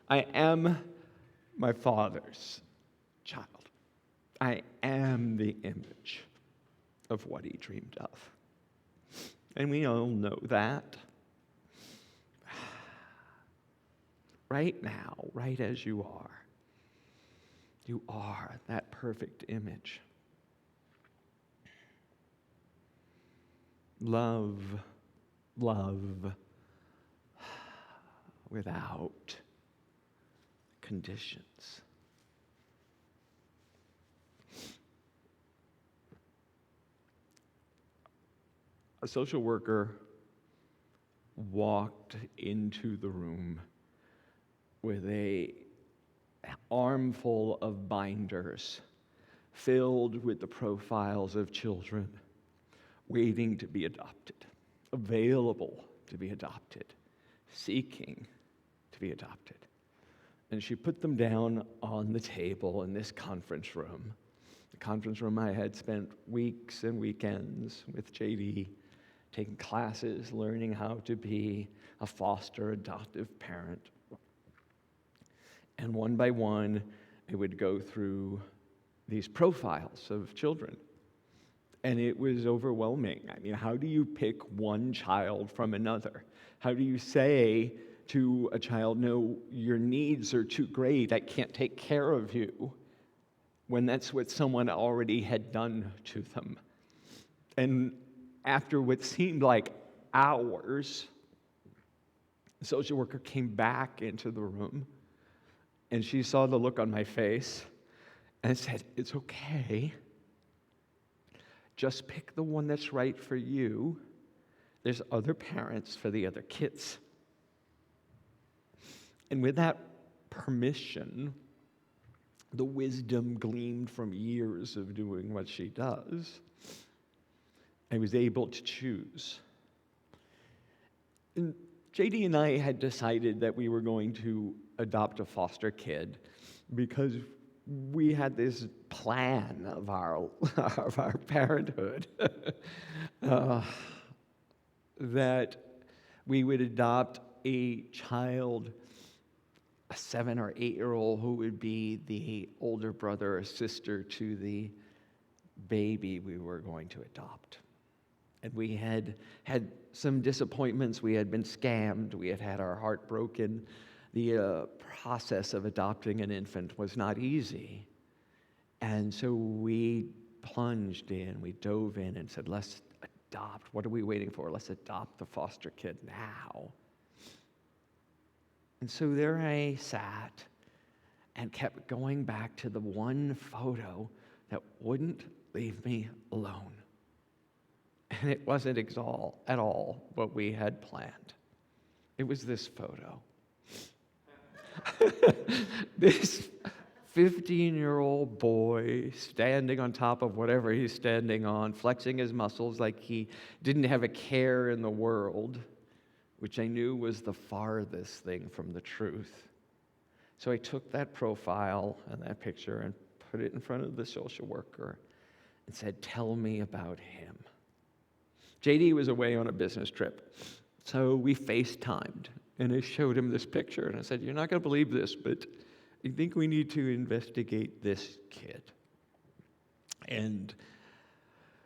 I am my Father's child. I am the image of what he dreamed of. And we all know that. Right now, right as you are that perfect image. Love without conditions. A social worker walked into the room with an armful of binders filled with the profiles of children waiting to be adopted, available to be adopted, seeking to be adopted. And she put them down on the table in this conference room. The conference room I had spent weeks and weekends with JD, taking classes, learning how to be a foster adoptive parent. And one by one, I would go through these profiles of children. And it was overwhelming. I mean, how do you pick one child from another? How do you say to a child, no, your needs are too great, I can't take care of you, when that's what someone already had done to them? And after what seemed like hours, the social worker came back into the room, and she saw the look on my face and said, it's okay. Just pick the one that's right for you. There's other parents for the other kids. And with that permission, the wisdom gleaned from years of doing what she does, I was able to choose. And JD and I had decided that we were going to adopt a foster kid because we had this plan of our parenthood that we would adopt a child, a 7 or 8-year-old who would be the older brother or sister to the baby we were going to adopt. And we had some disappointments. We had been scammed. We had had our heart broken. The process of adopting an infant was not easy. And so we plunged in, we dove in and said, let's adopt. What are we waiting for? Let's adopt the foster kid now. And so there I sat and kept going back to the one photo that wouldn't leave me alone. And it wasn't at all what we had planned. It was this photo. This 15-year-old boy standing on top of whatever he's standing on, flexing his muscles like he didn't have a care in the world, which I knew was the farthest thing from the truth. So I took that profile and that picture and put it in front of the social worker and said, tell me about him. JD was away on a business trip, so we FaceTimed, and I showed him this picture, and I said, you're not going to believe this, but I think we need to investigate this kid. And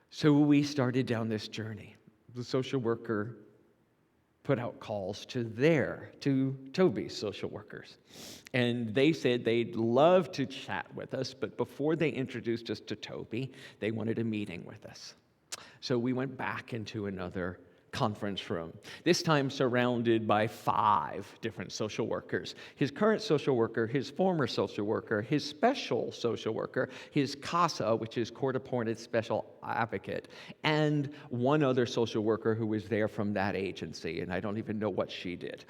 so we started down this journey. The social worker put out calls to Toby's social workers. And they said they'd love to chat with us, but before they introduced us to Toby, they wanted a meeting with us. So we went back into another conference room, this time surrounded by 5 different social workers. His current social worker, his former social worker, his special social worker, his CASA, which is court-appointed special advocate, and one other social worker who was there from that agency, and I don't even know what she did.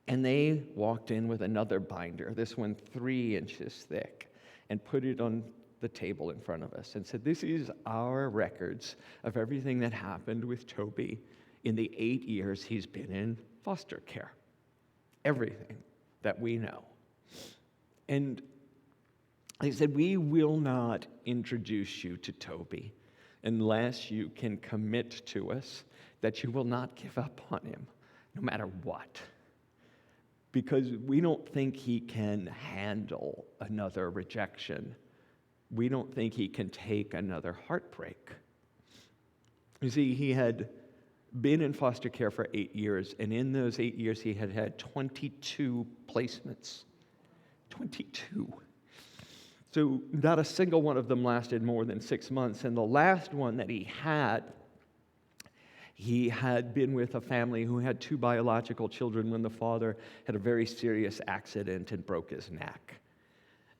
And they walked in with another binder, this one 3 inches thick, and put it on the table in front of us and said, this is our records of everything that happened with Toby in the 8 years he's been in foster care. Everything that we know. And they said, we will not introduce you to Toby unless you can commit to us that you will not give up on him, no matter what. because we don't think he can handle another rejection. We don't think he can take another heartbreak. You see, he had been in foster care for 8 years, and in those 8 years, he had had 22 placements. 22. So not a single one of them lasted more than 6 months, and the last one that he had been with a family who had 2 biological children when the father had a very serious accident and broke his neck.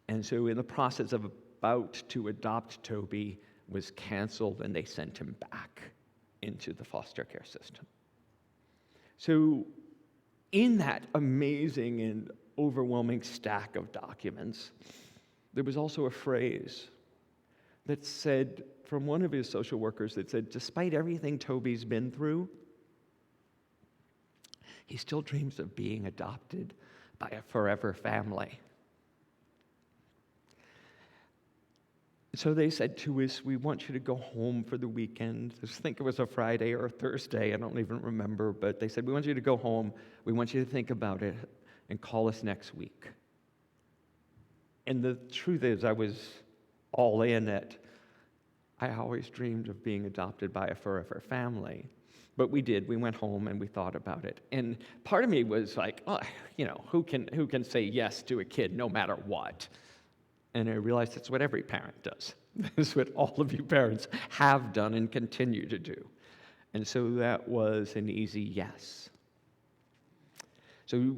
And so in the process of about to adopt Toby was canceled, and they sent him back into the foster care system. So in that amazing and overwhelming stack of documents, there was also a phrase that said, from one of his social workers, that said, despite everything Toby's been through, he still dreams of being adopted by a forever family. So they said to us, we want you to go home for the weekend. I think it was a Friday or a Thursday, I don't even remember, but they said, we want you to go home, we want you to think about it, and call us next week. And the truth is, I was all in it. I always dreamed of being adopted by a forever family. But we did. We went home and we thought about it. And part of me was like, oh, who can say yes to a kid no matter what? And I realized that's what every parent does. That's what all of you parents have done and continue to do. And so that was an easy yes. So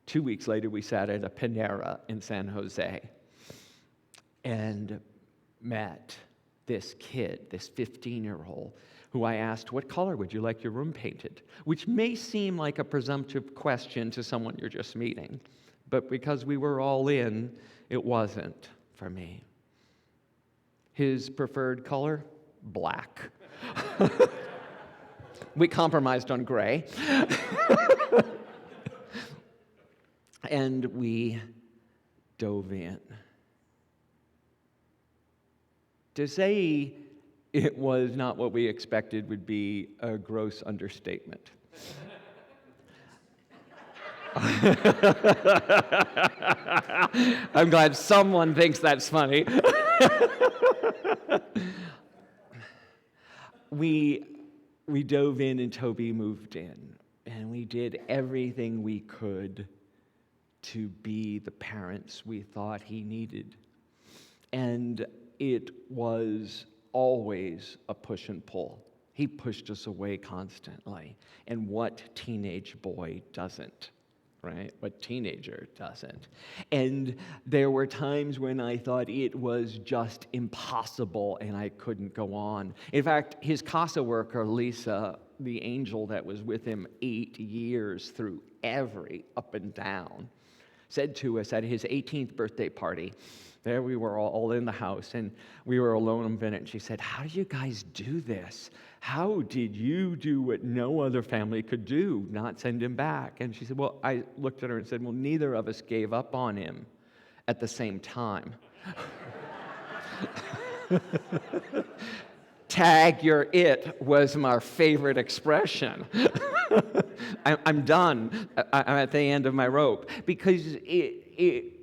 2 weeks later, we sat at a Panera in San Jose and met this kid, this 15-year-old, who I asked, what color would you like your room painted? Which may seem like a presumptive question to someone you're just meeting, but because we were all in, it wasn't for me. His preferred color? Black. We compromised on gray. And we dove in. To say it was not what we expected would be a gross understatement. I'm glad someone thinks that's funny. We dove in and Toby moved in, and we did everything we could to be the parents we thought he needed. And it was always a push and pull. He pushed us away constantly. And what teenage boy doesn't, right? What teenager doesn't? And there were times when I thought it was just impossible and I couldn't go on. In fact, his CASA worker, Lisa, the angel that was with him 8 years through every up and down, said to us at his 18th birthday party, there we were all in the house, and we were alone a minute, and she said, how did you guys do this? How did you do what no other family could do, not send him back? And she said, well, I looked at her and said, well, neither of us gave up on him at the same time. Tag, you're it was my favorite expression. I'm done. I'm at the end of my rope. Because it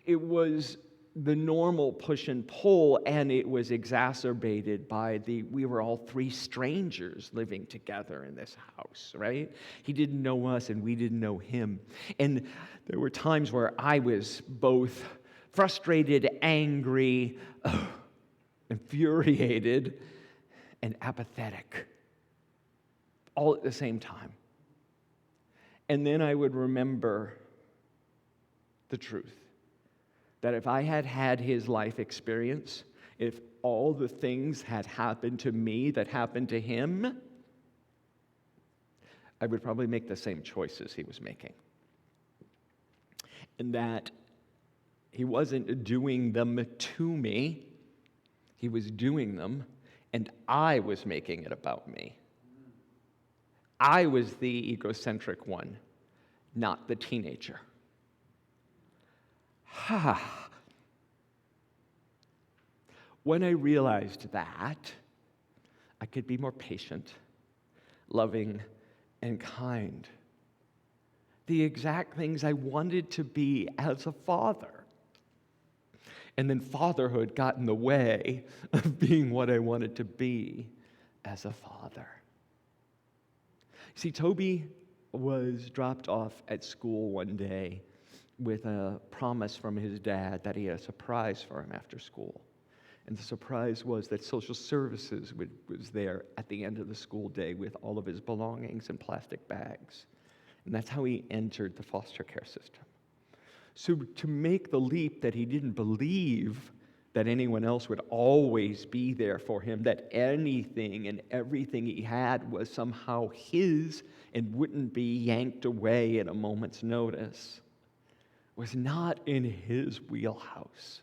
was the normal push and pull, and it was exacerbated by we were all 3 strangers living together in this house, right? He didn't know us, and we didn't know him. And there were times where I was both frustrated, angry, infuriated, and apathetic, all at the same time. And then I would remember the truth, that if I had had his life experience, if all the things had happened to me that happened to him, I would probably make the same choices he was making. And that he wasn't doing them to me, he was doing them, and I was making it about me. I was the egocentric one, not the teenager. When I realized that, I could be more patient, loving, and kind. the exact things I wanted to be as a father. And then fatherhood got in the way of being what I wanted to be as a father. See, Toby was dropped off at school one day with a promise from his dad that he had a surprise for him after school. And the surprise was that social services was there at the end of the school day with all of his belongings in plastic bags. And that's how he entered the foster care system. So to make the leap that he didn't believe that anyone else would always be there for him, that anything and everything he had was somehow his and wouldn't be yanked away at a moment's notice, was not in his wheelhouse.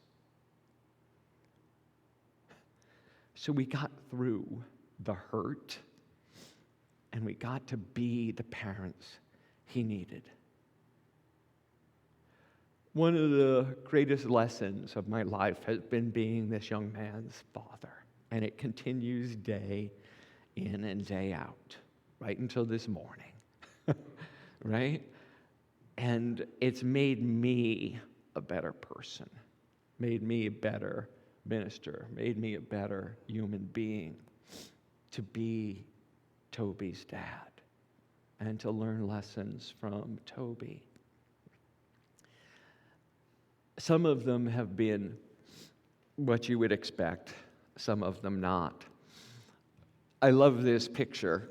So we got through the hurt, and we got to be the parents he needed. One of the greatest lessons of my life has been being this young man's father, and it continues day in and day out, right until this morning, right? And it's made me a better person, made me a better minister, made me a better human being to be Toby's dad and to learn lessons from Toby. Some of them have been what you would expect, some of them not. I love this picture.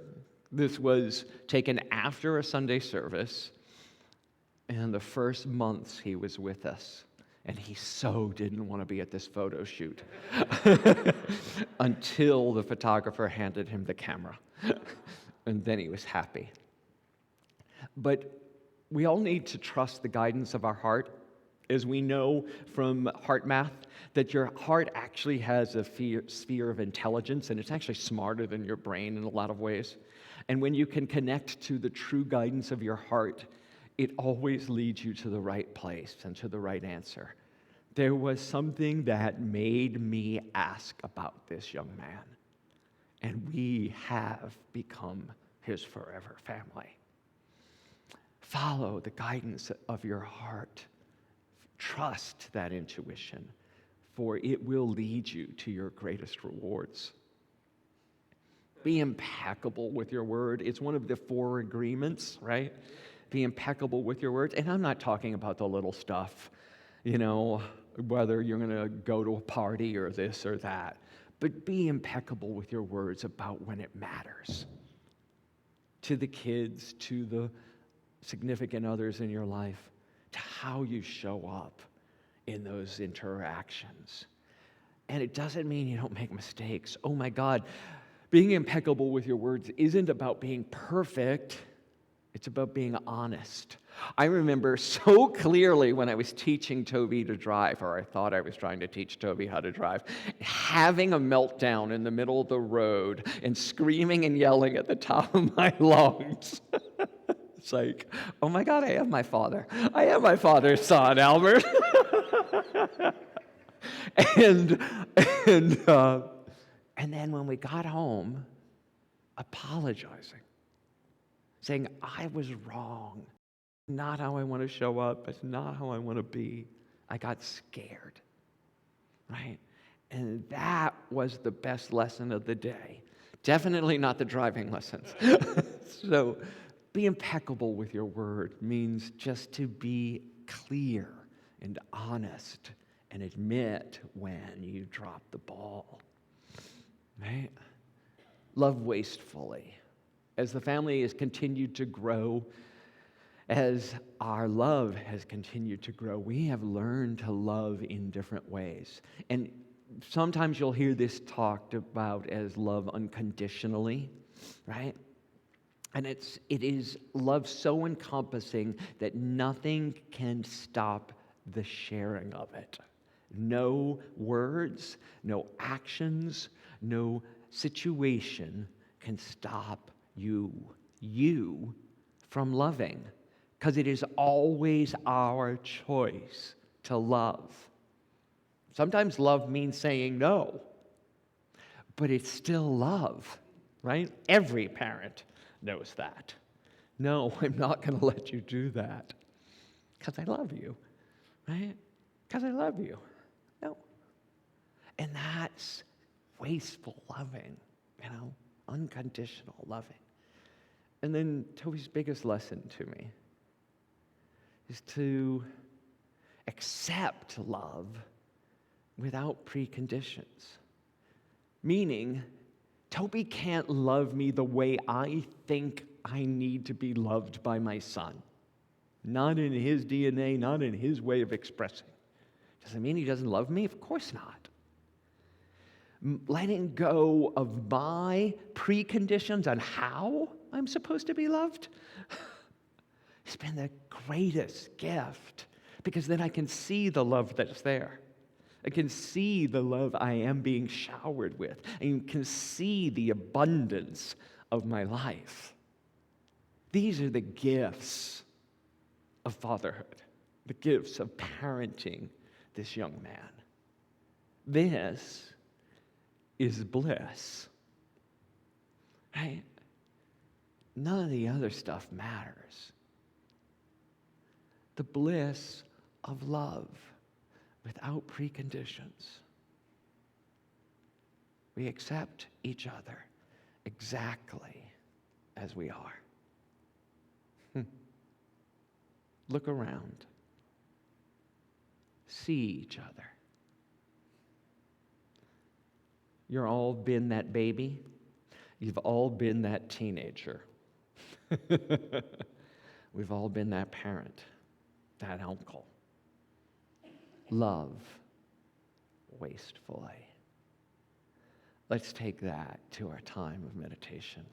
This was taken after a Sunday service, and the first months he was with us. And he so didn't want to be at this photo shoot until the photographer handed him the camera. And then he was happy. But we all need to trust the guidance of our heart. As we know from heart math, that your heart actually has a sphere of intelligence, and it's actually smarter than your brain in a lot of ways. And when you can connect to the true guidance of your heart, it always leads you to the right place and to the right answer. There was something that made me ask about this young man, and we have become his forever family. Follow the guidance of your heart. Trust that intuition, for it will lead you to your greatest rewards. Be impeccable with your word. It's one of the 4 agreements, right? Be impeccable with your words. And I'm not talking about the little stuff, whether you're going to go to a party or this or that. But be impeccable with your words about when it matters. To the kids, to the significant others in your life, to how you show up in those interactions. And it doesn't mean you don't make mistakes. Oh my God, being impeccable with your words isn't about being perfect. It's about being honest. I remember so clearly when I was teaching Toby to drive, or I thought I was trying to teach Toby how to drive, having a meltdown in the middle of the road and screaming and yelling at the top of my lungs. It's like, oh my God, I am my father. I am my father's son, Albert. And then when we got home, apologizing. Saying, I was wrong. Not how I want to show up. It's not how I want to be. I got scared. Right? And that was the best lesson of the day. Definitely not the driving lessons. So be impeccable with your word means just to be clear and honest and admit when you drop the ball. Right? Love wastefully. As the family has continued to grow, as our love has continued to grow, we have learned to love in different ways. And sometimes you'll hear this talked about as love unconditionally, right? And it is love so encompassing that nothing can stop the sharing of it. No words, no actions, no situation can stop you from loving, because it is always our choice to love. Sometimes love means saying no, but it's still love, right? Every parent knows that. No, I'm not going to let you do that because I love you, right? Because I love you. No. And that's wasteful loving, unconditional loving. And then Toby's biggest lesson to me is to accept love without preconditions. Meaning, Toby can't love me the way I think I need to be loved by my son. Not in his DNA, not in his way of expressing. Does it mean he doesn't love me? Of course not. Letting go of my preconditions on how I'm supposed to be loved has been the greatest gift, because then I can see the love that's there. I can see the love I am being showered with. I can see the abundance of my life. These are the gifts of fatherhood, the gifts of parenting this young man. This is bliss. Right? None of the other stuff matters. The bliss of love without preconditions. We accept each other exactly as we are. Look around. See each other. You've all been that baby. You've all been that teenager. We've all been that parent, that uncle. Love wastefully. Let's take that to our time of meditation.